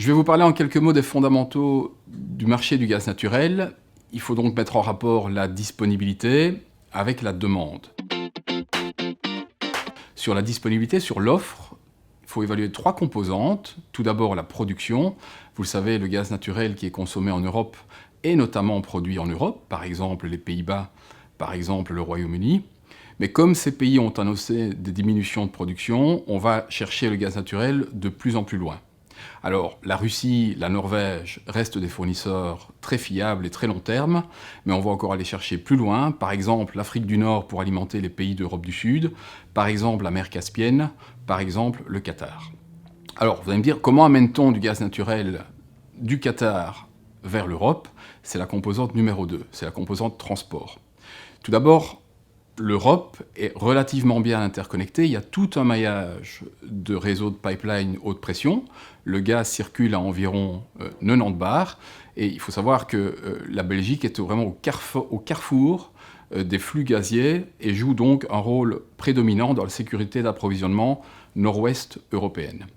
Je vais vous parler en quelques mots des fondamentaux du marché du gaz naturel. Il faut donc mettre en rapport la disponibilité avec la demande. Sur la disponibilité, sur l'offre, il faut évaluer 3 composantes. Tout d'abord la production. Vous le savez, le gaz naturel qui est consommé en Europe est notamment produit en Europe, par exemple les Pays-Bas, par exemple le Royaume-Uni. Mais comme ces pays ont annoncé des diminutions de production, on va chercher le gaz naturel de plus en plus loin. Alors, la Russie, la Norvège restent des fournisseurs très fiables et très long terme, mais on va encore aller chercher plus loin, par exemple l'Afrique du Nord pour alimenter les pays d'Europe du Sud, par exemple la mer Caspienne, par exemple le Qatar. Alors, vous allez me dire, comment amène-t-on du gaz naturel du Qatar vers l'Europe? C'est la composante numéro 2, c'est la composante transport. Tout d'abord, l'Europe est relativement bien interconnectée. Il y a tout un maillage de réseaux de pipeline haute pression. Le gaz circule à environ 90 bars. Et il faut savoir que la Belgique est vraiment au carrefour des flux gaziers et joue donc un rôle prédominant dans la sécurité d'approvisionnement nord-ouest européenne.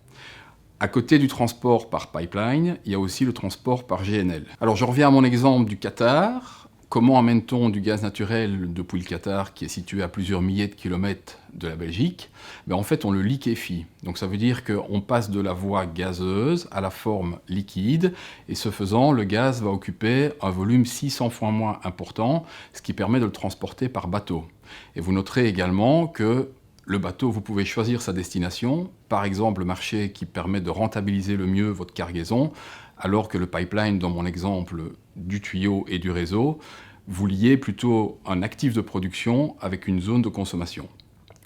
À côté du transport par pipeline, il y a aussi le transport par GNL. Alors je reviens à mon exemple du Qatar. Comment amène-t-on du gaz naturel depuis le Qatar, qui est situé à plusieurs milliers de kilomètres de la Belgique? En fait, on le liquéfie. Donc ça veut dire qu'on passe de la voie gazeuse à la forme liquide, et ce faisant, le gaz va occuper un volume 600 fois moins important, ce qui permet de le transporter par bateau. Et vous noterez également que le bateau, vous pouvez choisir sa destination, par exemple le marché qui permet de rentabiliser le mieux votre cargaison, alors que le pipeline, dans mon exemple du tuyau et du réseau, vous liez plutôt un actif de production avec une zone de consommation.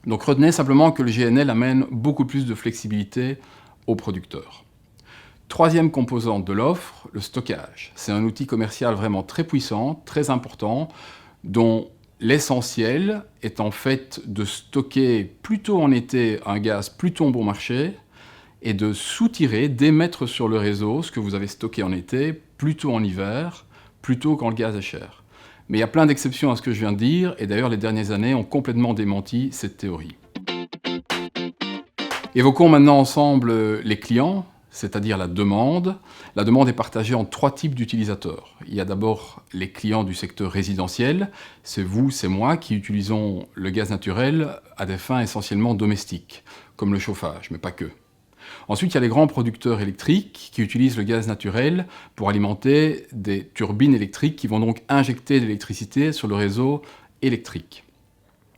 Donc retenez simplement que le GNL amène beaucoup plus de flexibilité aux producteurs. Troisième composante de l'offre, le stockage. C'est un outil commercial vraiment très puissant, très important, dont l'essentiel est en fait de stocker plutôt en été un gaz plutôt bon marché et de soutirer, d'émettre sur le réseau ce que vous avez stocké en été plutôt en hiver, plutôt quand le gaz est cher. Mais il y a plein d'exceptions à ce que je viens de dire, et d'ailleurs les dernières années ont complètement démenti cette théorie. Évoquons maintenant ensemble les clients, c'est-à-dire la demande. La demande est partagée en 3 types d'utilisateurs. Il y a d'abord les clients du secteur résidentiel, c'est vous, c'est moi qui utilisons le gaz naturel à des fins essentiellement domestiques, comme le chauffage, mais pas que. Ensuite, il y a les grands producteurs électriques qui utilisent le gaz naturel pour alimenter des turbines électriques qui vont donc injecter de l'électricité sur le réseau électrique.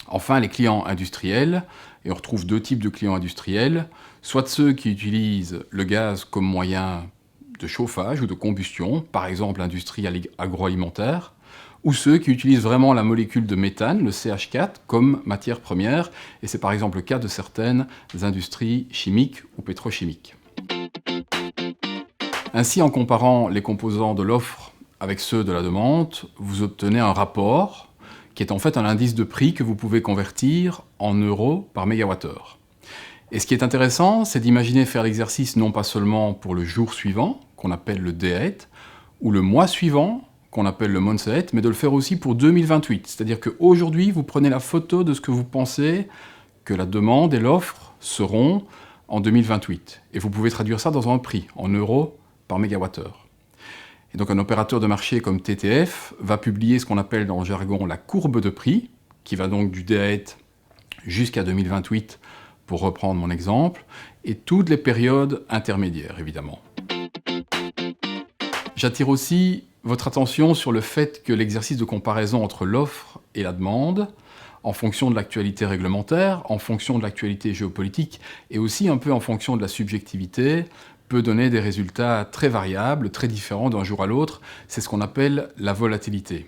Enfin, les clients industriels, et on retrouve 2 types de clients industriels, soit ceux qui utilisent le gaz comme moyen de chauffage ou de combustion, par exemple l'industrie agroalimentaire, ou ceux qui utilisent vraiment la molécule de méthane, le CH4, comme matière première, et c'est par exemple le cas de certaines industries chimiques ou pétrochimiques. Ainsi, en comparant les composants de l'offre avec ceux de la demande, vous obtenez un rapport qui est en fait un indice de prix que vous pouvez convertir en euros par mégawattheure. Et ce qui est intéressant, c'est d'imaginer faire l'exercice non pas seulement pour le jour suivant, qu'on appelle le day-ahead, ou le mois suivant, qu'on appelle le month-ahead, mais de le faire aussi pour 2028. C'est-à-dire qu'aujourd'hui, vous prenez la photo de ce que vous pensez que la demande et l'offre seront en 2028. Et vous pouvez traduire ça dans un prix, en euros par mégawattheure. Et donc un opérateur de marché comme TTF va publier ce qu'on appelle dans le jargon la courbe de prix, qui va donc du day-ahead jusqu'à 2028, pour reprendre mon exemple, et toutes les périodes intermédiaires, évidemment. J'attire aussi votre attention sur le fait que l'exercice de comparaison entre l'offre et la demande, en fonction de l'actualité réglementaire, en fonction de l'actualité géopolitique, et aussi un peu en fonction de la subjectivité, peut donner des résultats très variables, très différents d'un jour à l'autre. C'est ce qu'on appelle la volatilité.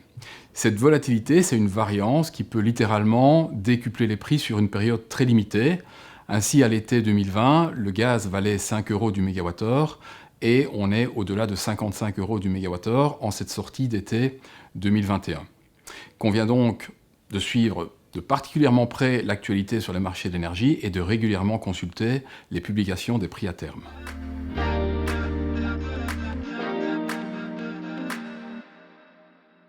Cette volatilité, c'est une variance qui peut littéralement décupler les prix sur une période très limitée. Ainsi, à l'été 2020, le gaz valait 5 € du mégawattheure, et on est au-delà de 55 € du mégawattheure en cette sortie d'été 2021. Il convient donc de suivre de particulièrement près l'actualité sur les marchés de l'énergie et de régulièrement consulter les publications des prix à terme.